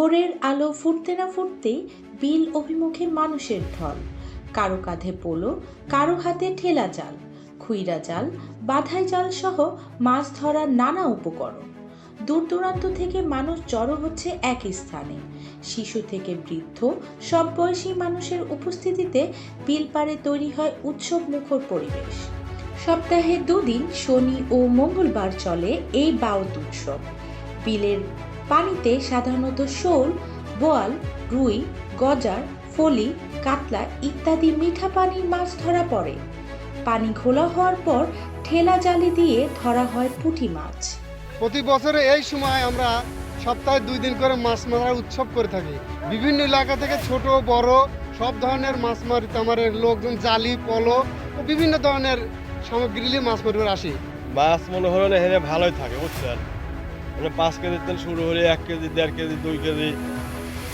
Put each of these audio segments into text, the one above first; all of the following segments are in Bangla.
ভোরের আলো ফুটতে না ফুটতেই বিল অভিমুখে মানুষের ঢল। কারো কাঁধে পোলো, কারো হাতে ঠেলা জাল, খুইরা জাল, বাঁধাই জাল সহ মাছ ধরার নানা উপকরণ। দূর দূরান্ত থেকে মানুষ জড়ো হচ্ছে একই স্থানে। শিশু থেকে বৃদ্ধ সব বয়সী মানুষের উপস্থিতিতে বিল পাড়ে তৈরি হয় উৎসব মুখর পরিবেশ। সপ্তাহে দুদিন শনি ও মঙ্গলবার চলে এই বাউত উৎসব। বিলের পানিতে সাধারণত শোল, বোয়াল, রুই, গজার, ফলি, কাতলা ইত্যাদি মিঠা পানির মাছ ধরা পড়ে। পানি ঘোলা হওয়ার পর ঠেলা জালি দিয়ে ধরা হয় পুঁটি মাছ। প্রতি বছরে এই সময় আমরা সপ্তাহে 2 দিন করে মাছ মারার উৎসব করে থাকি। বিভিন্ন এলাকা থেকে ছোট বড় সব ধরনের মাছ মারিতে আমাদের লোকজন জালি, পলো ও বিভিন্ন ধরনের সামগ্রী নিয়ে মাছ মারতে আসি। মাছ মনে হলো এখানে ভালোই থাকে, বুঝছেন? মানে 5 কেজির তেল শুরু হলে 1 কেজি, 1.5 কেজি, 2 কেজি,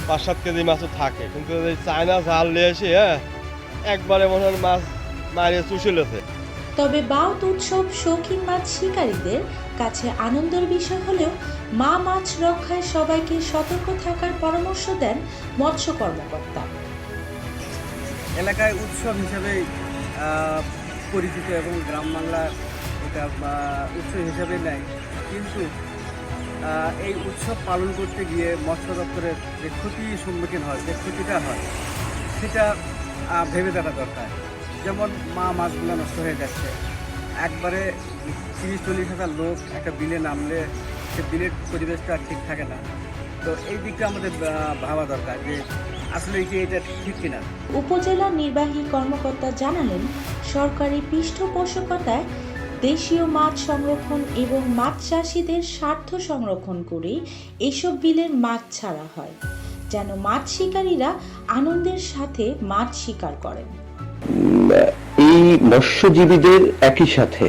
5-7 কেজি মাছও থাকে। কিন্তু এই চায়না জাল নিয়ে এসে একবারে মনে হয় মাছ মারিয়ে চুষে লেছে। তবে বাউত উৎসব শৌখিন মাছ শিকারীদের কাছে আনন্দের বিষয় হলেও মাছ রক্ষায় সবাইকে সতর্ক থাকার পরামর্শ দেন মৎস্য কর্মকর্তা। এলাকায় উৎসব হিসেবে পরিচিত এবং গ্রাম বাংলার এটা উৎসব হিসেবে নেয়, কিন্তু এই উৎসব পালন করতে গিয়ে মৎস্য দপ্তরের যে ক্ষতির সম্মুখীন হয়, যে ক্ষতিটা হয় সেটা ভেবে দেখা দরকার। যেমন মাছগুলো নষ্ট হয়ে যাচ্ছে, একবারে 30-40 হাজার লোক একটা বিলে নামলে সে বিলের পরিবেশটা ঠিক থাকে না। তো এই দিকটা আমাদের ভাবা দরকার যে আসলে কি এটা ঠিক কিনা। উপজেলা নির্বাহী কর্মকর্তা জানালেন, সরকারি পৃষ্ঠপোষকতায় দেশীয় মাছ সংরক্ষণ এবং মাছ চাষিদের স্বার্থ সংরক্ষণ করে এসব বিলের মাছ ছাড়া হয়, যেন মাছ শিকারীরা আনন্দের সাথে মাছ শিকার করেন। এই মৎস্যজীবীদের একই সাথে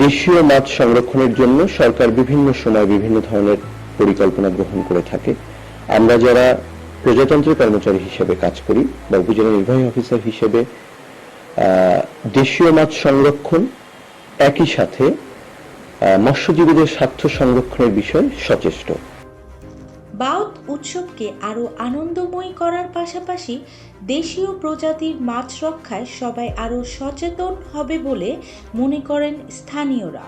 দেশীয় মাছ সংরক্ষণের জন্য সরকার বিভিন্ন সময় বিভিন্ন ধরনের পরিকল্পনা গ্রহণ করে থাকে। আমরা যারা প্রজাতন্ত্র কর্মচারী হিসেবে কাজ করি বা উপজেলা নির্বাহী অফিসার হিসেবে দেশীয় মাছ সংরক্ষণ একই সাথে মৎস্যজীবীদের স্বার্থ সংরক্ষণের বিষয়ে সচেষ্ট। বাউত উৎসবকে আরও আনন্দময়ী করার পাশাপাশি দেশীয় প্রজাতির মাছ রক্ষায় সবাই আরও সচেতন হবে বলে মনে করেন স্থানীয়রা।